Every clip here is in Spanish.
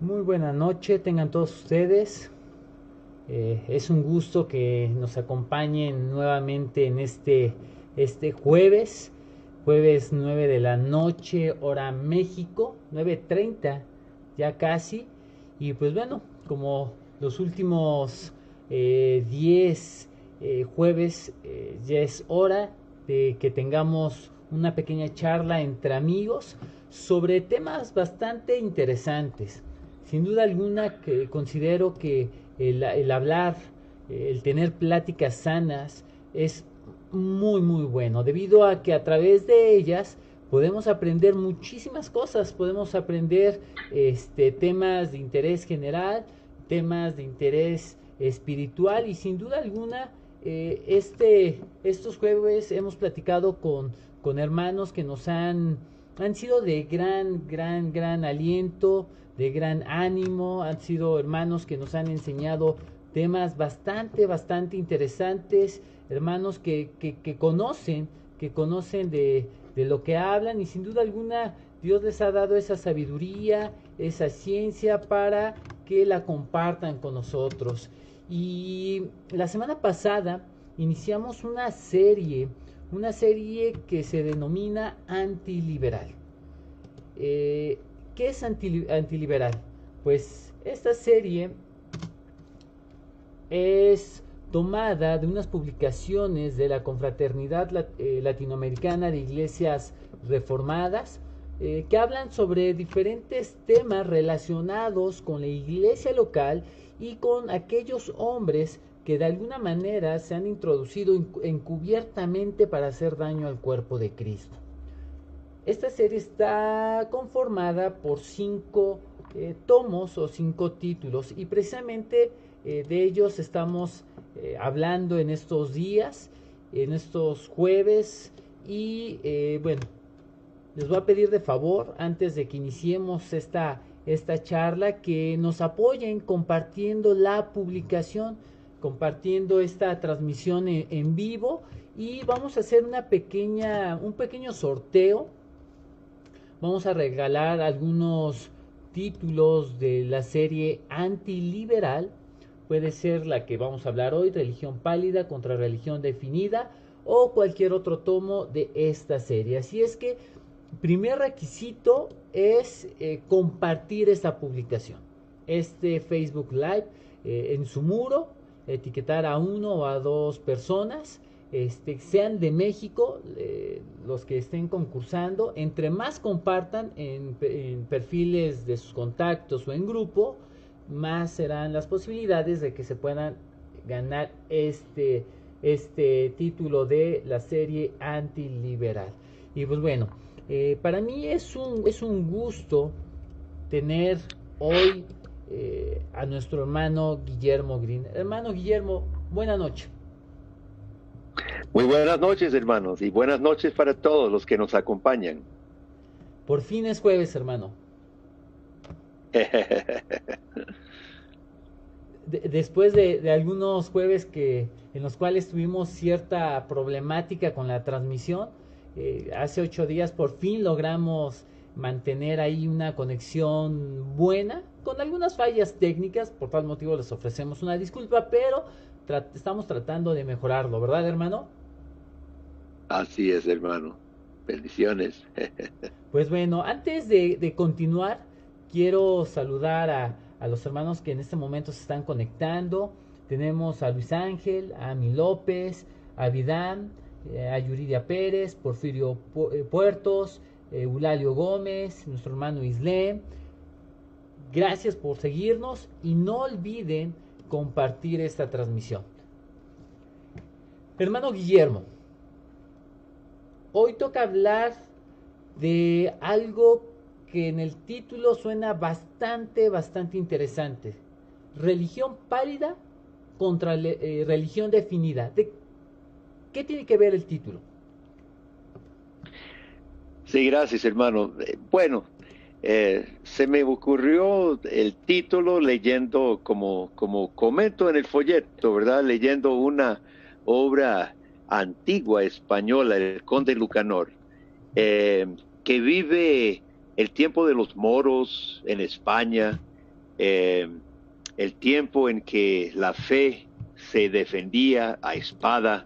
Muy buena noche, tengan todos ustedes. Es un gusto que nos acompañen nuevamente en este jueves 9 de la noche, hora México, 9:30 ya casi. Y pues bueno, como los últimos 10 jueves, ya es hora de que tengamos una pequeña charla entre amigos sobre temas bastante interesantes. Sin duda alguna que considero que el hablar, el tener pláticas sanas es muy bueno, debido a que a través de ellas podemos aprender muchísimas cosas, podemos aprender temas de interés general, temas de interés espiritual y sin duda alguna estos jueves hemos platicado con hermanos que han sido de gran aliento, de gran ánimo, han sido hermanos que nos han enseñado temas bastante interesantes, hermanos que conocen de lo que hablan y sin duda alguna Dios les ha dado esa sabiduría, esa ciencia para que la compartan con nosotros. Y la semana pasada iniciamos una serie que se denomina antiliberal. ¿Qué es antiliberal? Pues esta serie es tomada de unas publicaciones de la Confraternidad Latinoamericana de Iglesias Reformadas, que hablan sobre diferentes temas relacionados con la iglesia local y con aquellos hombres que de alguna manera se han introducido encubiertamente para hacer daño al cuerpo de Cristo. Esta serie está conformada por 5 tomos o 5 títulos y precisamente de ellos estamos hablando en estos días, en estos jueves y bueno, les voy a pedir de favor antes de que iniciemos esta charla que nos apoyen compartiendo la publicación, compartiendo esta transmisión en vivo y vamos a hacer un pequeño sorteo. Vamos a regalar algunos títulos de la serie antiliberal. Puede ser la que vamos a hablar hoy, Religión Pálida contra Religión Definida, o cualquier otro tomo de esta serie. Así es que, primer requisito es compartir esta publicación, este Facebook Live en su muro, etiquetar a 1 o a 2 personas, sean de México, los que estén concursando. Entre más compartan en perfiles de sus contactos o en grupo, más serán las posibilidades de que se puedan ganar este título de la serie antiliberal. Y pues bueno, para mí es un gusto tener hoy a nuestro hermano Guillermo Green. Hermano Guillermo, buena noche. Muy buenas noches, hermanos, y buenas noches para todos los que nos acompañan. Por fin es jueves, hermano. Después de algunos jueves en los cuales tuvimos cierta problemática con la transmisión, hace 8 días por fin logramos mantener ahí una conexión buena, con algunas fallas técnicas. Por tal motivo les ofrecemos una disculpa, pero estamos tratando de mejorarlo, ¿verdad, hermano? Así es, hermano. Bendiciones. Pues bueno, antes de continuar, quiero saludar a los hermanos que en este momento se están conectando. Tenemos a Luis Ángel, a Ami López, a Vidán, a Yuridia Pérez, Porfirio Puertos, Eulalio Gómez, nuestro hermano Islem. Gracias por seguirnos y no olviden compartir esta transmisión. Hermano Guillermo, hoy toca hablar de algo que en el título suena bastante interesante. Religión pálida contra religión definida. ¿Qué tiene que ver el título? Sí, gracias, hermano. Se me ocurrió el título leyendo, como comento en el folleto, ¿verdad? Leyendo una obra antigua española, el Conde Lucanor, que vive el tiempo de los moros en España eh, el tiempo en que la fe se defendía a espada,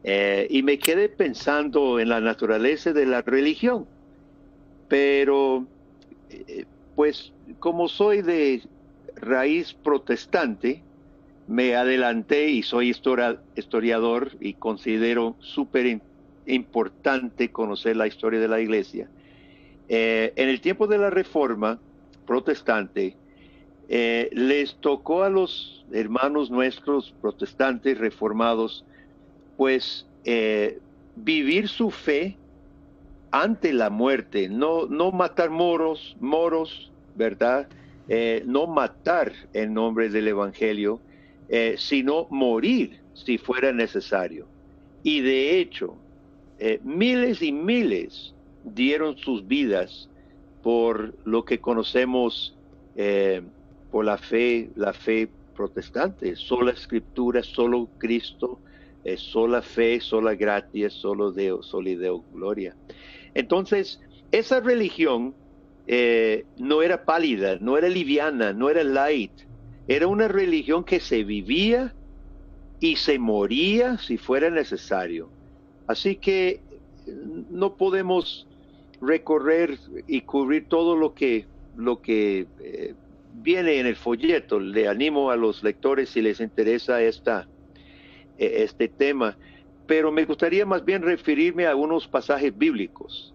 y me quedé pensando en la naturaleza de la religión. Pero, pues, como soy de raíz protestante, me adelanté y soy historiador y considero súper importante conocer la historia de la iglesia. En el tiempo de la Reforma protestante, les tocó a los hermanos nuestros protestantes reformados, pues, vivir su fe ante la muerte, no matar moros, ¿verdad? No matar en nombre del Evangelio, sino morir si fuera necesario. Y de hecho, miles y miles dieron sus vidas por lo que conocemos por la fe protestante, sola escritura, solo Cristo, sola fe, sola gratia, solo Deo, soli Deo gloria. Entonces, esa religión no era pálida, no era liviana, no era light. Era una religión que se vivía y se moría si fuera necesario. Así que no podemos recorrer y cubrir todo lo que viene en el folleto. Le animo a los lectores si les interesa este tema, pero me gustaría más bien referirme a unos pasajes bíblicos.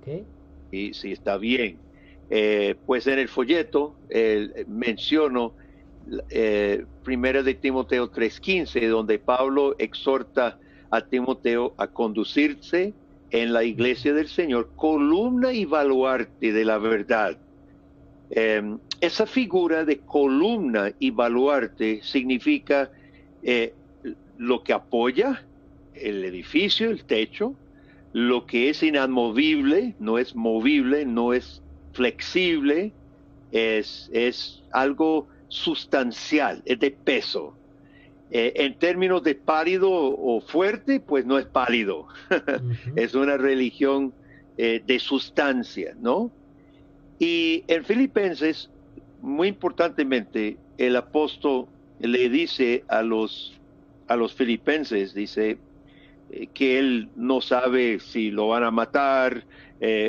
Okay. Y si está bien, pues en el folleto menciono Primera de Timoteo 3:15, donde Pablo exhorta a Timoteo a conducirse en la iglesia del Señor, columna y baluarte de la verdad. Esa figura de columna y baluarte significa lo que apoya el edificio, el techo, lo que es inamovible, no es movible, no es flexible, es algo sustancial, es de peso. En términos de pálido o fuerte, pues no es pálido. Es una religión de sustancia, ¿no? Y en Filipenses, muy importantemente, el apóstol le dice a los filipenses, dice que él no sabe si lo van a matar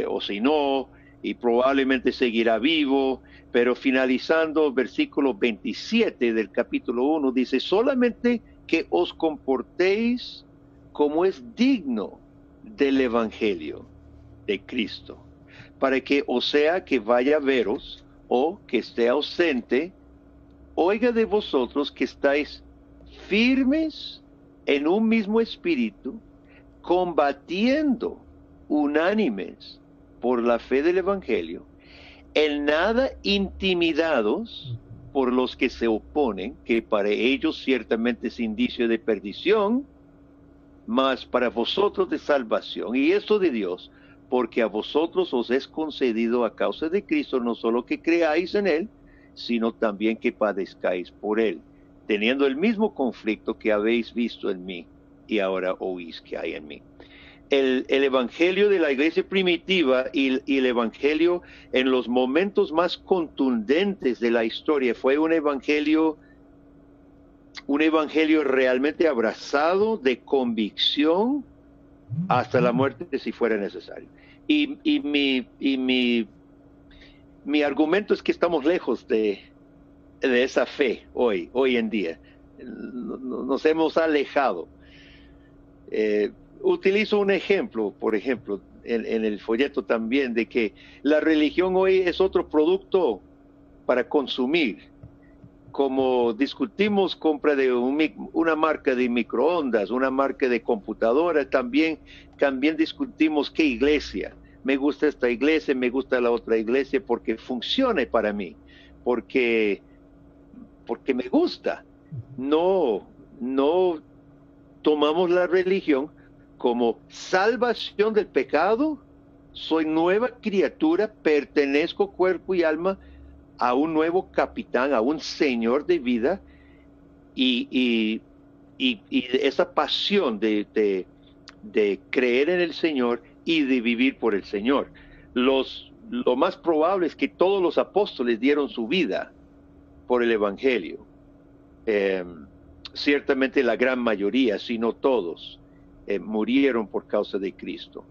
o si no, y probablemente seguirá vivo, pero finalizando versículo 27 del capítulo 1, dice, solamente que os comportéis como es digno del Evangelio de Cristo, para que, o sea, que vaya a veros o que esté ausente, oiga de vosotros que estáis firmes en un mismo espíritu, combatiendo unánimes por la fe del Evangelio, en nada intimidados por los que se oponen, que para ellos ciertamente es indicio de perdición, mas para vosotros de salvación, y esto de Dios, porque a vosotros os es concedido a causa de Cristo no solo que creáis en Él, sino también que padezcáis por Él, teniendo el mismo conflicto que habéis visto en mí y ahora oís que hay en mí. El evangelio de la iglesia primitiva y el evangelio en los momentos más contundentes de la historia fue un evangelio realmente abrazado de convicción hasta la muerte si fuera necesario. Y mi argumento es que estamos lejos de esa fe hoy en día. Nos hemos alejado. Utilizo un ejemplo, por ejemplo, en el folleto también, de que la religión hoy es otro producto para consumir. Como discutimos compra de una marca de microondas, una marca de computadora, también discutimos qué iglesia. Me gusta esta iglesia, me gusta la otra iglesia porque funcione para mí, porque me gusta. No tomamos la religión como salvación del pecado. Soy nueva criatura, pertenezco cuerpo y alma a un nuevo capitán, a un señor de vida, y esa pasión de creer en el Señor y de vivir por el Señor. Lo más probable es que todos los apóstoles dieron su vida por el Evangelio. Ciertamente la gran mayoría, si no todos, murieron por causa de Cristo.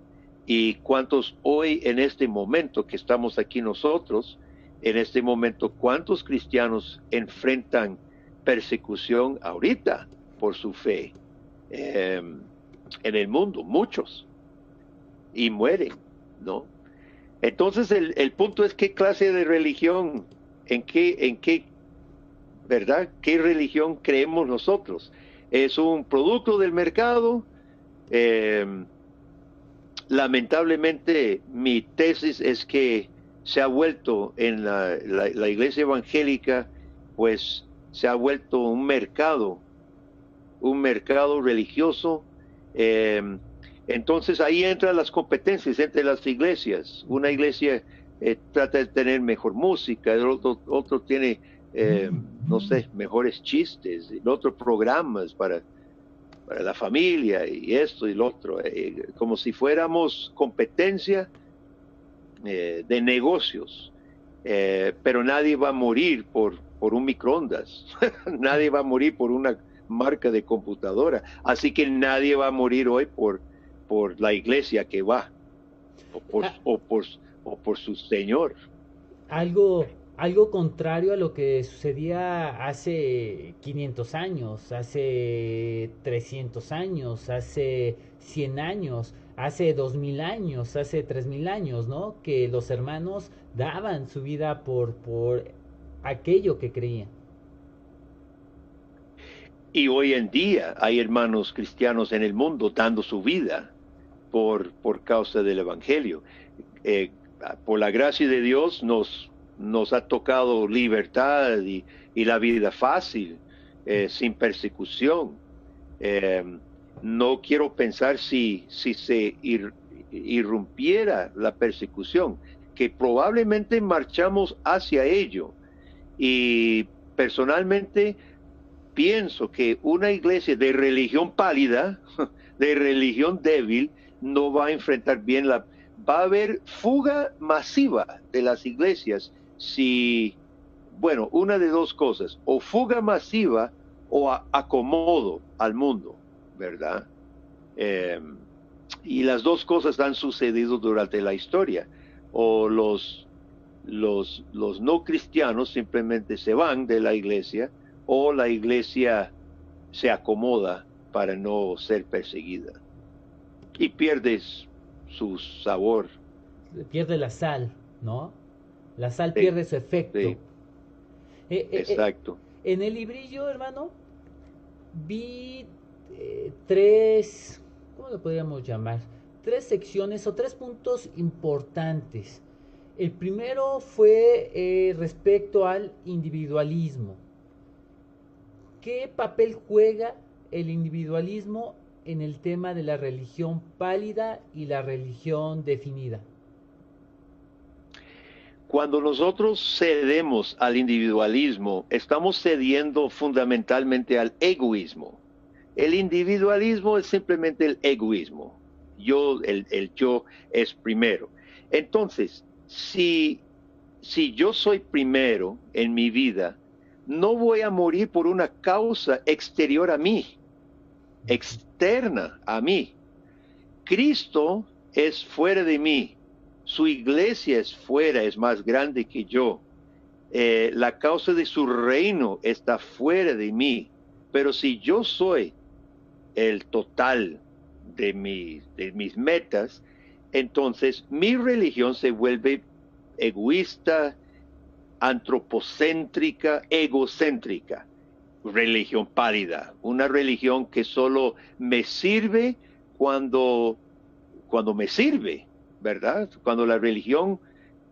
Y cuántos hoy, en este momento que estamos aquí nosotros, en este momento, cuántos cristianos enfrentan persecución ahorita por su fe en el mundo, muchos, y mueren, ¿no? Entonces el punto es qué clase de religión, en qué, ¿verdad? ¿Qué religión creemos nosotros? ¿Es un producto del mercado? Lamentablemente mi tesis es que se ha vuelto en la iglesia evangélica, pues se ha vuelto un mercado religioso. Entonces ahí entran las competencias entre las iglesias. Una iglesia trata de tener mejor música, el otro tiene, no sé, mejores chistes, el otro programas para la familia y esto y lo otro, como si fuéramos competencia de negocios. Pero nadie va a morir por un microondas, nadie va a morir por una marca de computadora, así que nadie va a morir hoy por la iglesia que va, o por su Señor. Algo contrario a lo que sucedía hace 500 años, hace 300 años, hace 100 años, hace 2000 años, hace 3000 años, ¿no? Que los hermanos daban su vida por aquello que creían. Y hoy en día hay hermanos cristianos en el mundo dando su vida por causa del Evangelio. Por la gracia de Dios nos ha tocado libertad y la vida fácil, sin persecución. No quiero pensar si se irrumpiera la persecución, que probablemente marchamos hacia ello. Y personalmente pienso que una iglesia de religión pálida, de religión débil, no va a enfrentar bien va a haber fuga masiva de las iglesias una de dos cosas, o fuga masiva o acomodo al mundo, ¿verdad? Y las dos cosas han sucedido durante la historia. O los no cristianos simplemente se van de la iglesia, o la iglesia se acomoda para no ser perseguida y pierdes su sabor. Pierde la sal, ¿no? La sal Sí, pierde su efecto. sí, exacto. En el librillo, hermano, vi tres, ¿cómo lo podríamos llamar? Tres secciones o tres puntos importantes. El primero fue respecto al individualismo. ¿Qué papel juega el individualismo en el tema de la religión pálida y la religión definida? Cuando nosotros cedemos al individualismo, estamos cediendo fundamentalmente al egoísmo. El individualismo es simplemente el egoísmo. El yo es primero. Entonces, si yo soy primero en mi vida, no voy a morir por una causa exterior a mí, externa a mí. Cristo es fuera de mí, su iglesia es fuera, es más grande que yo. La causa de su reino está fuera de mí, pero si yo soy el total de mis metas, entonces mi religión se vuelve egoísta, antropocéntrica, egocéntrica, religión pálida, una religión que solo me sirve cuando me sirve, ¿verdad? Cuando la religión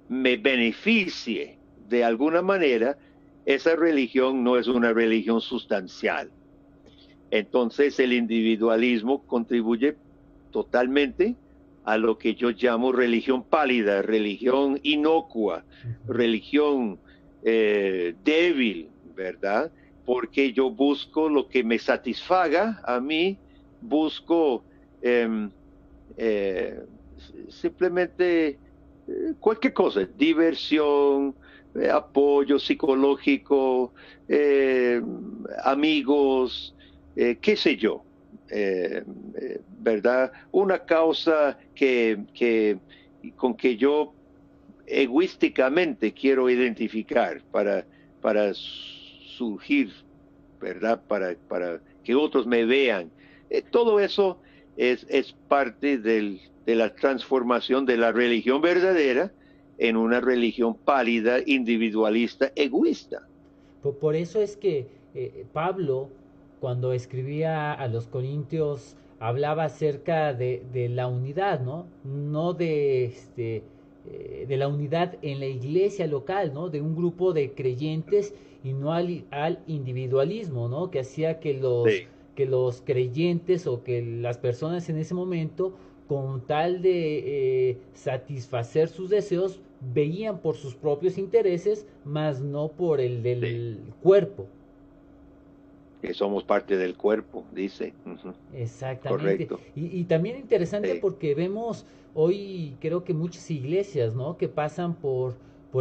me beneficie de alguna manera, esa religión no es una religión sustancial. Entonces el individualismo contribuye totalmente a lo que yo llamo religión pálida, religión inocua, religión débil, ¿verdad? Porque yo busco lo que me satisfaga a mí, busco simplemente cualquier cosa, diversión, apoyo psicológico, amigos, qué sé yo, ¿verdad? Una causa con que yo egoísticamente quiero identificar para surgir, ¿verdad? Para que otros me vean. Todo eso es parte de la transformación de la religión verdadera en una religión pálida, individualista, egoísta. Por eso es que Pablo, cuando escribía a los Corintios, hablaba acerca de la unidad, ¿no? No de la unidad en la iglesia local, ¿no? De un grupo de creyentes y no al individualismo, ¿no? Que hacía Sí. que los creyentes o que las personas en ese momento, con tal de satisfacer sus deseos, veían por sus propios intereses, más no por el Sí, del cuerpo. que somos parte del cuerpo, dice. Ujú. Exactamente. Correcto. Y también interesante Sí, porque vemos hoy, creo que muchas iglesias, ¿no? Que pasan por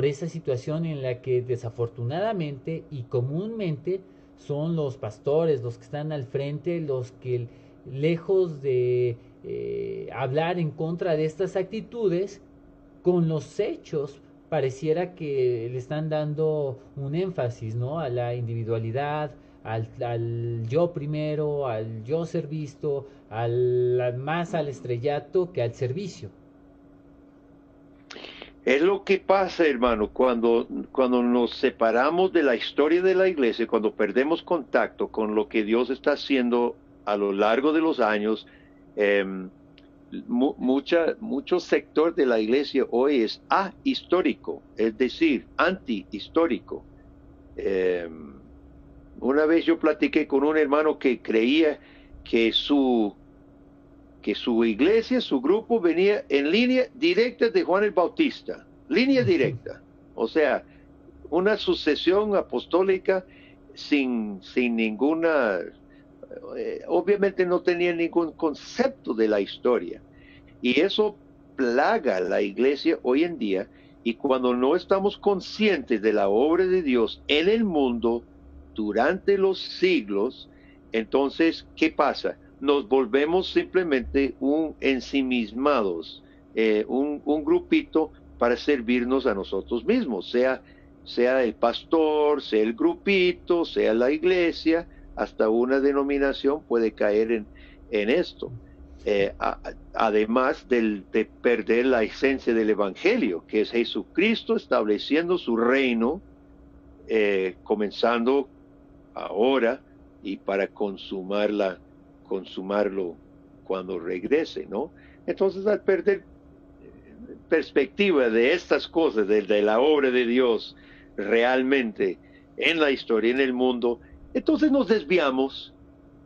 esa situación en la que desafortunadamente y comúnmente son los pastores, los que están al frente, los que lejos de hablar en contra de estas actitudes, con los hechos pareciera que le están dando un énfasis, ¿no? A la individualidad, al yo primero, al yo ser visto, más al estrellato que al servicio. es lo que pasa, hermano, cuando nos separamos de la historia de la iglesia, cuando perdemos contacto con lo que Dios está haciendo a lo largo de los años. eh, Mucho sector de la iglesia hoy es ahistórico, es decir, antihistórico. Eh, una vez yo platiqué con un hermano que creía que que su iglesia, su grupo venía en línea directa de Juan el Bautista, línea directa. O sea, una sucesión apostólica sin ninguna, obviamente no tenía ningún concepto de la historia. Y eso plaga a la iglesia hoy en día. Y cuando no estamos conscientes de la obra de Dios en el mundo durante los siglos, entonces, ¿qué pasa? Nos volvemos simplemente un ensimismados, un grupito para servirnos a nosotros mismos, sea el pastor, sea el grupito, sea la iglesia, hasta una denominación puede caer en esto. Además de perder la esencia del Evangelio, que es Jesucristo estableciendo su reino, comenzando ahora y para consumarlo cuando regrese, ¿no? Entonces, al perder perspectiva de estas cosas, de la obra de Dios realmente en la historia, en el mundo, entonces nos desviamos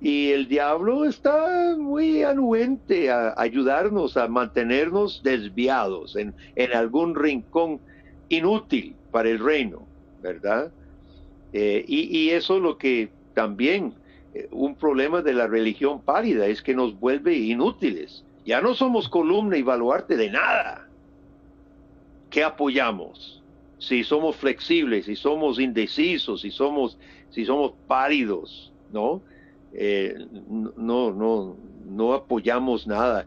y el diablo está muy anuente a ayudarnos a mantenernos desviados en algún rincón inútil para el reino, ¿verdad? Y eso es lo que también un problema de la religión pálida es que nos vuelve inútiles. Ya no somos columna y baluarte de nada. ¿Qué apoyamos? Si somos flexibles, si somos indecisos, si somos pálidos, ¿no? No apoyamos nada.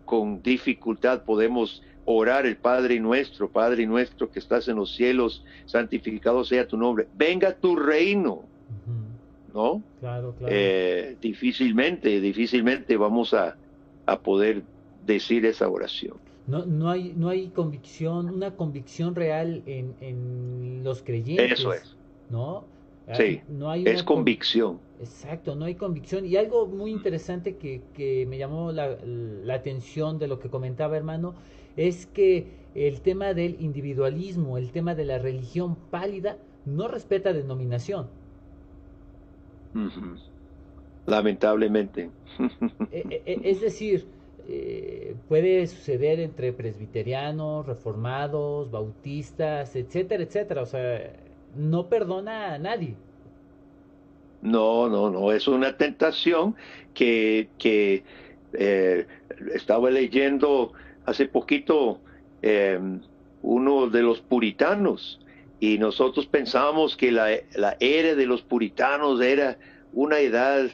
Con dificultad podemos orar el Padre nuestro que estás en los cielos, santificado sea tu nombre. Venga tu reino, ¿no? Claro, claro. Difícilmente vamos a poder decir esa oración. No hay convicción, una convicción real en los Eso creyentes, es, ¿no? sí, No hay es una convicción. exacto, no hay convicción. Y algo muy interesante que me llamó la atención de lo que comentaba, hermano, es que el tema del individualismo, el tema de la religión pálida, no respeta denominación. Ujú. Lamentablemente. Es decir, puede suceder entre presbiterianos, reformados, bautistas, etcétera, etcétera. O sea, no perdona a nadie. No, es una tentación que eh, estaba leyendo hace poquito, eh, uno de los puritanos Y nosotros pensábamos que la era de los puritanos era una edad,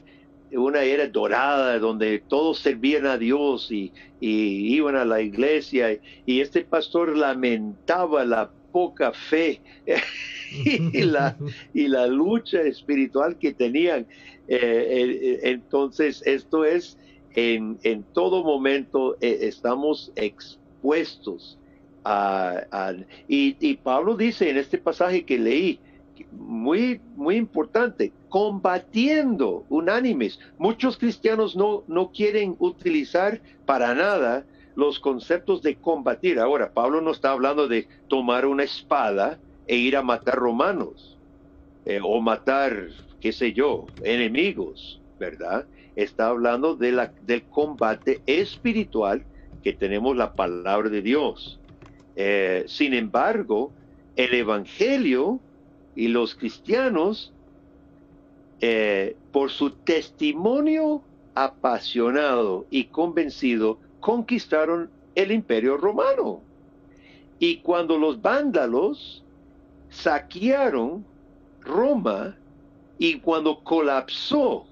una era dorada, donde todos servían a Dios y iban a la iglesia. Y este pastor lamentaba la poca fe y la lucha espiritual que tenían. Entonces, esto es, en todo momento estamos expuestos y Pablo dice en este pasaje que leí, muy importante, combatiendo unánimes. Muchos cristianos no quieren utilizar para nada los conceptos de combatir. Ahora, Pablo no está hablando de tomar una espada e ir a matar romanos, o matar, qué sé yo, enemigos, ¿verdad? Está hablando del combate espiritual que tenemos la palabra de Dios. Sin embargo, el Evangelio y los cristianos, por su testimonio apasionado y convencido, conquistaron el Imperio Romano. Y cuando los vándalos saquearon Roma y cuando colapsó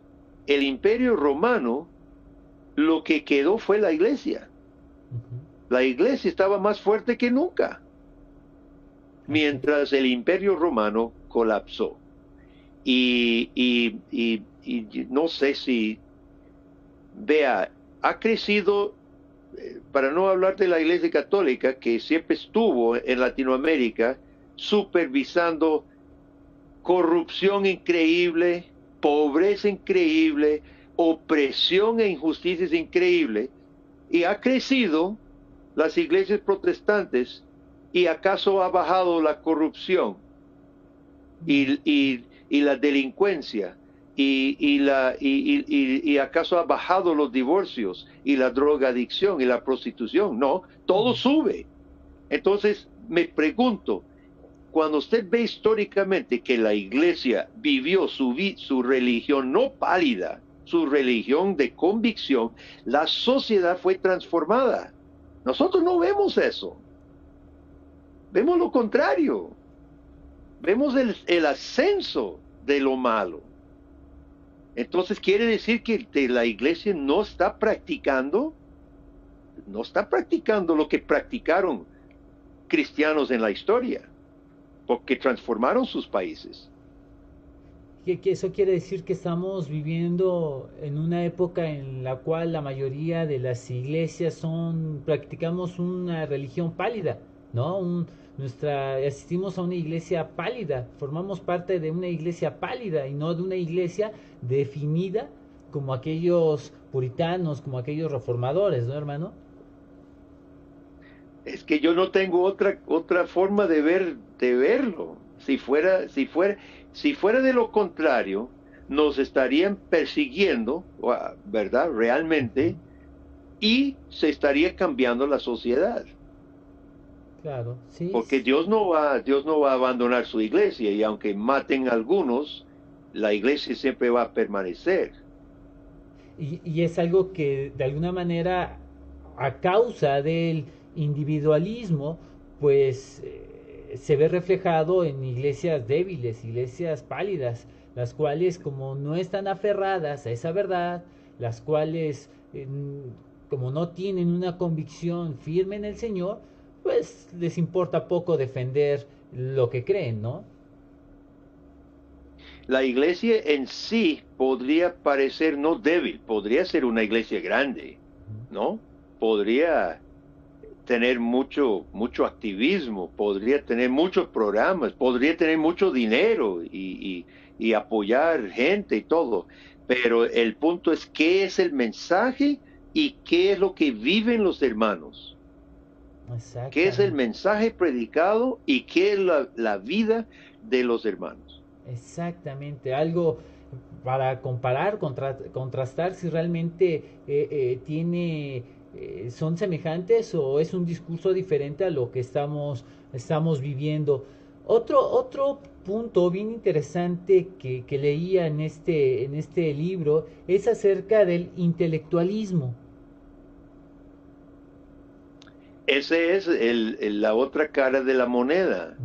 el Imperio Romano, lo que quedó fue la iglesia. La iglesia estaba más fuerte que nunca, mientras el Imperio Romano colapsó. Y no sé si, vea, ha crecido, para no hablar de la Iglesia Católica, que siempre estuvo en Latinoamérica supervisando corrupción increíble, pobreza increíble, opresión e injusticias increíbles, y ha crecido las iglesias protestantes. ¿Y acaso ha bajado la corrupción y la delincuencia? ¿Y acaso ha bajado los divorcios y la drogadicción y la prostitución? No, todo sube. Entonces me pregunto, cuando usted ve históricamente que la iglesia vivió su religión no pálida, su religión de convicción, la sociedad fue transformada. Nosotros no vemos eso. Vemos lo contrario. Vemos el ascenso de lo malo. Entonces quiere decir que la iglesia no está practicando lo que practicaron cristianos en la historia, porque transformaron sus países. Que eso quiere decir que estamos viviendo en una época en la cual la mayoría de las iglesias practicamos una religión pálida, ¿no? Asistimos a una iglesia pálida, formamos parte de una iglesia pálida y no de una iglesia definida como aquellos puritanos, como aquellos reformadores, ¿no, hermano? Es que yo no tengo otra forma de verlo. Si fuera de lo contrario, nos estarían persiguiendo, ¿verdad? Realmente, y se estaría cambiando la sociedad. Claro, sí. Porque Dios no va a abandonar su iglesia, y aunque maten a algunos, la iglesia siempre va a permanecer. Y es algo que de alguna manera, a causa del individualismo, pues se ve reflejado en iglesias débiles, iglesias pálidas, las cuales como no están aferradas a esa verdad, las cuales como no tienen una convicción firme en el Señor, pues les importa poco defender lo que creen, ¿no? La iglesia en sí podría parecer no débil, podría ser una iglesia grande, ¿no? Podría tener mucho activismo, podría tener muchos programas, podría tener mucho dinero y apoyar gente y todo. Pero el punto es qué es el mensaje y qué es lo que viven los hermanos. ¿Qué es el mensaje predicado y qué es la vida de los hermanos? Exactamente, algo para comparar, contrastar si realmente son semejantes o es un discurso diferente a lo que estamos viviendo. Otro punto bien interesante que leía en este libro es acerca del intelectualismo. Ese es la otra cara de la moneda.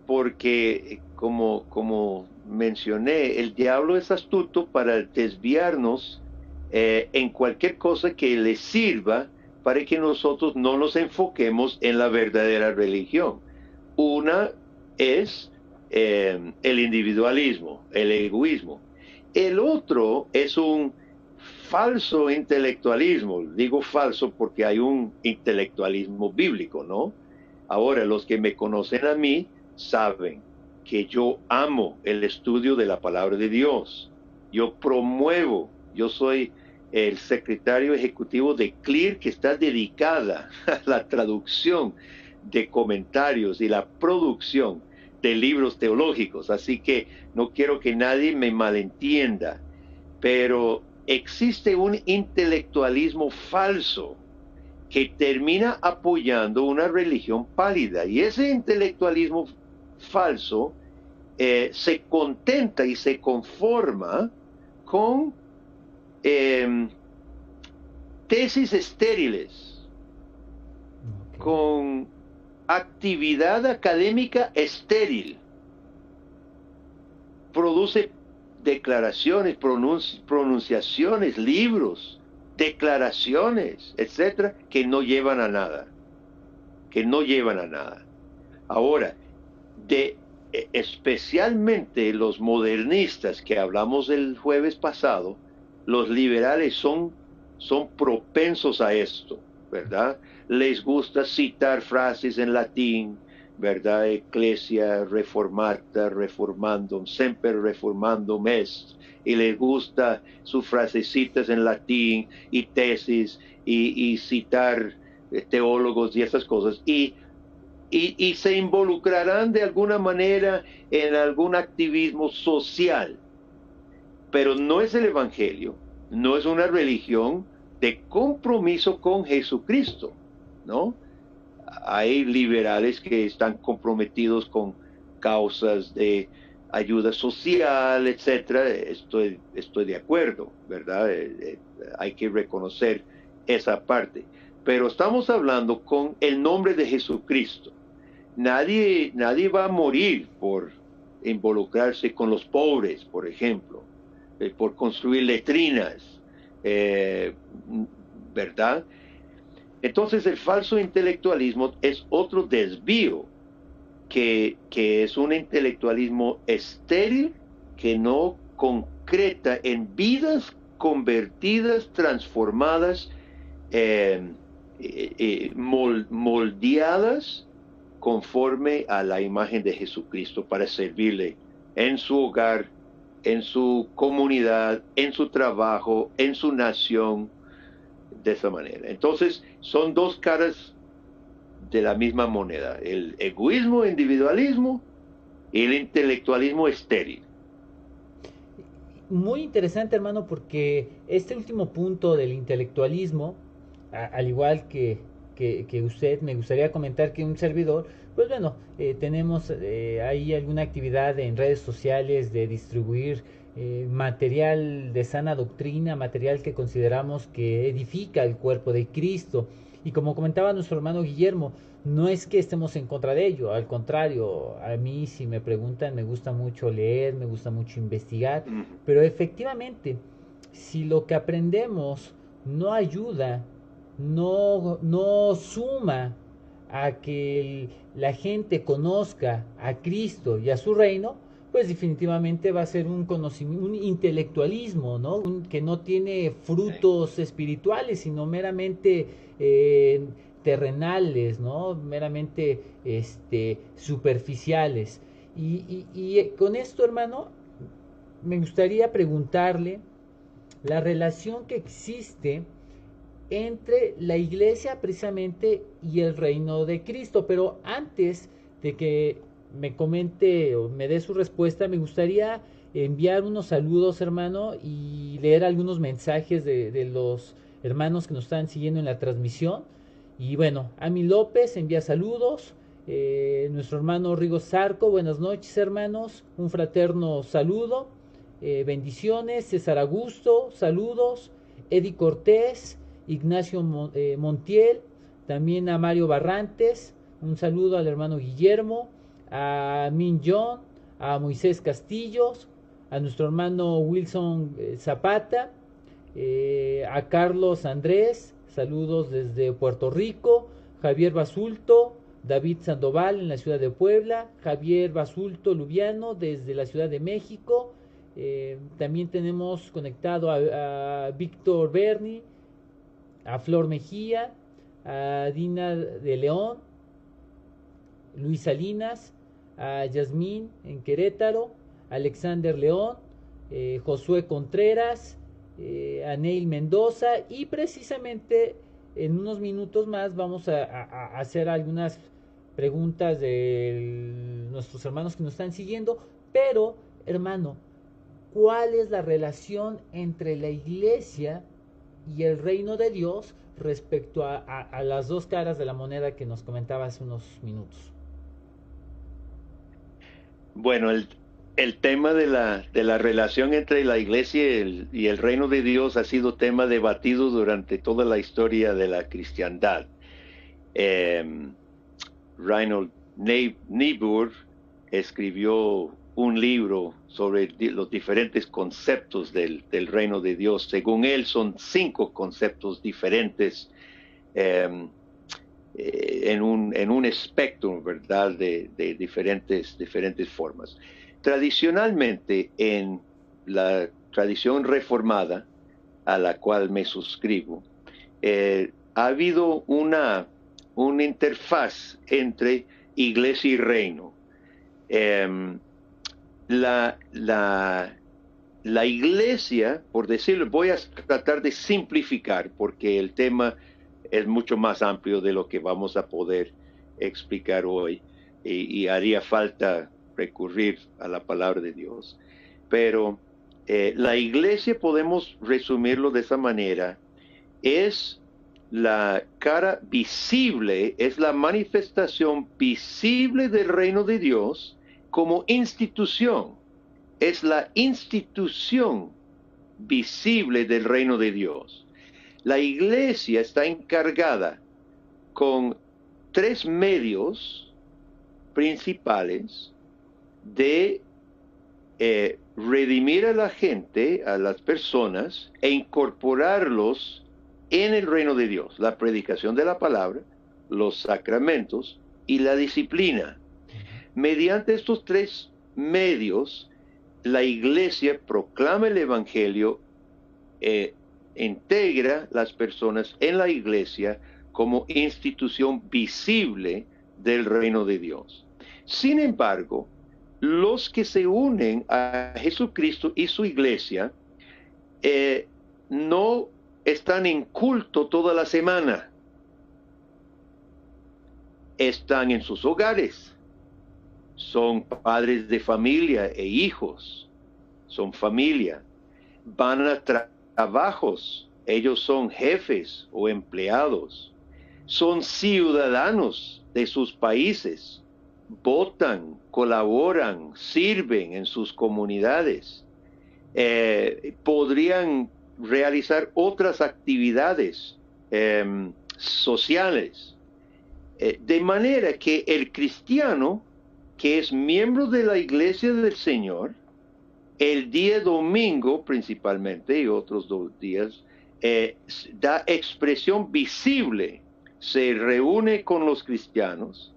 porque como mencioné, el diablo es astuto para desviarnos en cualquier cosa que le sirva para que nosotros no nos enfoquemos en la verdadera religión. Una es el individualismo, el egoísmo. El otro es un falso intelectualismo. Digo falso porque hay un intelectualismo bíblico, ¿no? Ahora, los que me conocen a mí saben que yo amo el estudio de la palabra de Dios. Yo promuevo, yo soy el secretario ejecutivo de CLIR, que está dedicada a la traducción de comentarios y la producción de libros teológicos. Así que no quiero que nadie me malentienda, pero existe un intelectualismo falso que termina apoyando una religión pálida. Y ese intelectualismo falso se contenta y se conforma con tesis estériles, con actividad académica estéril. Produce declaraciones, pronunciaciones, libros, declaraciones, etcétera, que no llevan a nada. Que no llevan a nada. Ahora, especialmente los modernistas que hablamos el jueves pasado, los liberales son propensos a esto, ¿verdad? Les gusta citar frases en latín, ¿verdad? Ecclesia reformata, reformandum, semper reformandum est. Y les gusta sus frasecitas en latín y tesis y citar teólogos y esas cosas. Y se involucrarán de alguna manera en algún activismo social. Pero no es el evangelio, no es una religión de compromiso con Jesucristo, ¿no? Hay liberales que están comprometidos con causas de ayuda social, etcétera. Estoy de acuerdo, ¿verdad? Hay que reconocer esa parte. Pero estamos hablando con el nombre de Jesucristo. Nadie va a morir por involucrarse con los pobres, por ejemplo, por construir letrinas, ¿verdad? Entonces el falso intelectualismo es otro desvío, que es un intelectualismo estéril, que no concreta en vidas convertidas, transformadas, moldeadas conforme a la imagen de Jesucristo para servirle en su hogar, en su comunidad, en su trabajo, en su nación, de esa manera. Entonces, son dos caras de la misma moneda: el egoísmo, individualismo, y el intelectualismo estéril. Muy interesante, hermano, porque este último punto del intelectualismo, al igual que usted, me gustaría comentar que un servidor, pues bueno, tenemos ahí alguna actividad en redes sociales de distribuir material de sana doctrina, material que consideramos que edifica el cuerpo de Cristo. Y como comentaba nuestro hermano Guillermo, no es que estemos en contra de ello, al contrario, a mí, si me preguntan, me gusta mucho leer, me gusta mucho investigar, pero efectivamente, si lo que aprendemos no ayuda, no suma a que la gente conozca a Cristo y a su reino, pues definitivamente va a ser un conocimiento, un intelectualismo, ¿no? Que no tiene frutos espirituales, sino meramente terrenales, ¿no? Meramente superficiales. Y con esto, hermano, me gustaría preguntarle la relación que existe entre la iglesia precisamente y el reino de Cristo. Pero antes de que me comente o me dé su respuesta, me gustaría enviar unos saludos, hermano, y leer algunos mensajes de los hermanos que nos están siguiendo en la transmisión. Y bueno, Ami López envía saludos, nuestro hermano Rigo Zarco, buenas noches, hermanos, un fraterno saludo, bendiciones. César Augusto, saludos. Eddie Cortés, Ignacio Montiel, también a Mario Barrantes, un saludo al hermano Guillermo, a Min John, a Moisés Castillos, a nuestro hermano Wilson Zapata, a Carlos Andrés, saludos desde Puerto Rico, Javier Basulto, David Sandoval en la ciudad de Puebla, Javier Basulto Lubiano desde la Ciudad de México, también tenemos conectado a Víctor Berni, a Flor Mejía, a Dina de León, Luis Salinas, a Yasmín en Querétaro, Alexander León, Josué Contreras, a Neil Mendoza, y precisamente en unos minutos más vamos a hacer algunas preguntas de nuestros hermanos que nos están siguiendo. Pero, hermano, ¿cuál es la relación entre la iglesia y el reino de Dios respecto a las dos caras de la moneda que nos comentaba hace unos minutos? Bueno, el tema de la relación entre la iglesia y el reino de Dios ha sido tema debatido durante toda la historia de la cristiandad. Reinhold Niebuhr escribió un libro sobre los diferentes conceptos del reino de Dios. Según él, son 5 conceptos diferentes en un espectro, ¿verdad?, de diferentes formas. Tradicionalmente, en la tradición reformada, a la cual me suscribo, ha habido una interfaz entre iglesia y reino. La iglesia, por decirlo, voy a tratar de simplificar porque el tema es mucho más amplio de lo que vamos a poder explicar hoy y haría falta recurrir a la palabra de Dios. Pero la iglesia, podemos resumirlo de esa manera, es la cara visible, es la manifestación visible del reino de Dios como institución. Es la institución visible del reino de Dios. La iglesia está encargada con 3 medios principales de redimir a la gente, a las personas, e incorporarlos en el reino de Dios: la predicación de la palabra, los sacramentos y la disciplina. Mediante estos 3 medios, la iglesia proclama el evangelio, integra las personas en la iglesia como institución visible del reino de Dios. Sin embargo, los que se unen a Jesucristo y su iglesia no están en culto toda la semana. Están en sus hogares. Son padres de familia e hijos. Son familia. Van a trabajos. Ellos son jefes o empleados. Son ciudadanos de sus países. Votan, colaboran, sirven en sus comunidades. Podrían realizar otras actividades sociales. De manera que el cristiano, que es miembro de la iglesia del Señor, el día domingo principalmente y otros 2 días, da expresión visible, se reúne con los cristianos,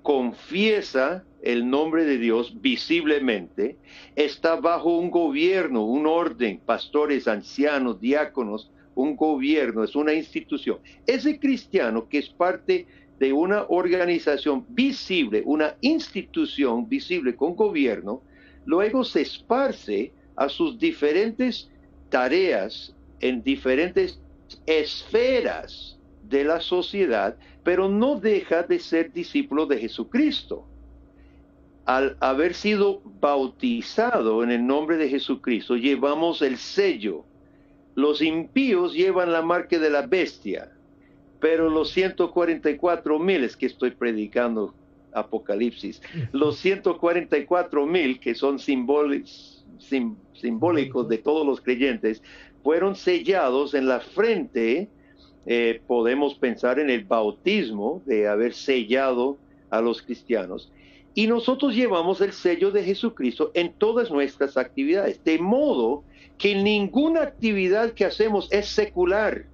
confiesa el nombre de Dios visiblemente, está bajo un gobierno, un orden, pastores, ancianos, diáconos, un gobierno, es una institución. Ese cristiano que es parte de una organización visible, una institución visible con gobierno, luego se esparce a sus diferentes tareas en diferentes esferas de la sociedad, pero no deja de ser discípulo de Jesucristo. Al haber sido bautizado en el nombre de Jesucristo, llevamos el sello. Los impíos llevan la marca de la bestia, pero los 144,000, es que estoy predicando Apocalipsis, los 144,000 que son simbólicos de todos los creyentes, fueron sellados en la frente. Podemos pensar en el bautismo de haber sellado a los cristianos. y nosotros llevamos el sello de Jesucristo en todas nuestras actividades, de modo que ninguna actividad que hacemos es secular.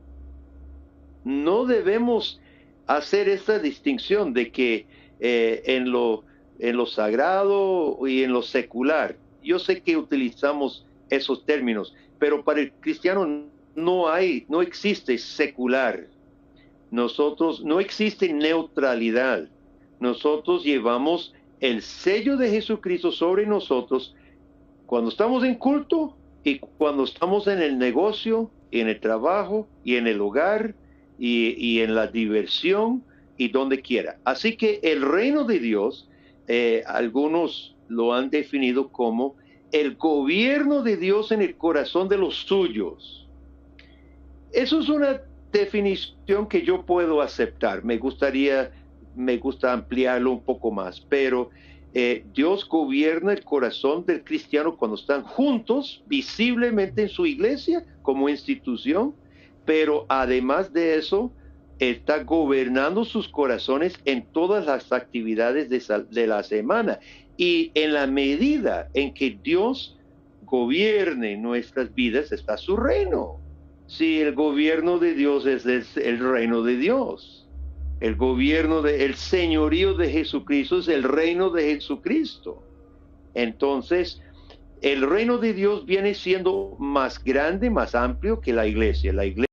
No debemos hacer esta distinción de que en lo sagrado y en lo secular. Yo sé que utilizamos esos términos, pero para el cristiano no existe secular. No existe neutralidad. Nosotros llevamos el sello de Jesucristo sobre nosotros cuando estamos en culto y cuando estamos en el negocio, y en el trabajo, y en el hogar, y en la diversión, y donde quiera. Así que el reino de Dios, algunos lo han definido como el gobierno de Dios en el corazón de los suyos. Eso es una definición que yo puedo aceptar. Me gusta ampliarlo un poco más, pero Dios gobierna el corazón del cristiano cuando están juntos, visiblemente en su iglesia como institución, pero además de eso, está gobernando sus corazones en todas las actividades de la semana. Y en la medida en que Dios gobierne nuestras vidas, está su reino. Si el gobierno de Dios es el reino de Dios. El señorío de Jesucristo es el reino de Jesucristo. Entonces, el reino de Dios viene siendo más grande, más amplio que la iglesia. La iglesia